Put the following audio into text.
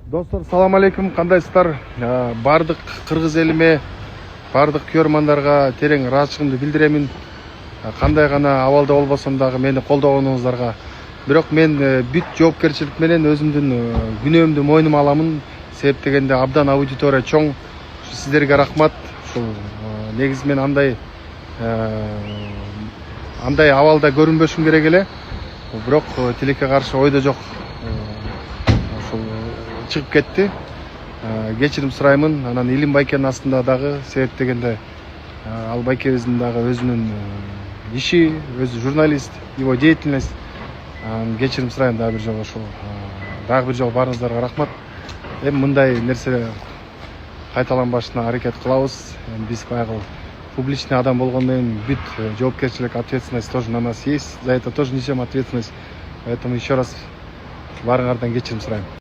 Достор, салам алейкум, кандайсыздар? Бардык кыргыз элиме, бардык көрөрмандарга терең ыраазычылыгымды билдиремин. Кандай гана абалда болбосом дагы мени колдогонуңуздарга. Бирок мен бүт жоопкерчилик менен өзүмдүн күнөөмдү мойнума аламын. Себеп дегенде абдан аудитория чоң. Сиздерге рахмат. Ушул негизи мен андай абалда көрүнбөшүм керек эле. Бирок тилекке каршы ойдо жок. Ушул чыгып кетти. Кечирим сураймын. Анан Илим байкенин астында дагы себеп дегенде ал байкебиздин дагы өзүнүн иши, өзү журналист, его деятельность. Кечирим сурайм дагы бир жолу ушул. Дагы бир жолу баарыңыздарга рахмат. Эми мындай нерсе кайталанбашына аракет кылабыз. Биз баягы публичный адам болгондон кийин бүт жоопкерчилик, ответственность тоже на нас есть. За это тоже несем ответственность. Поэтому еще раз баарыңардан кечирим сурайм.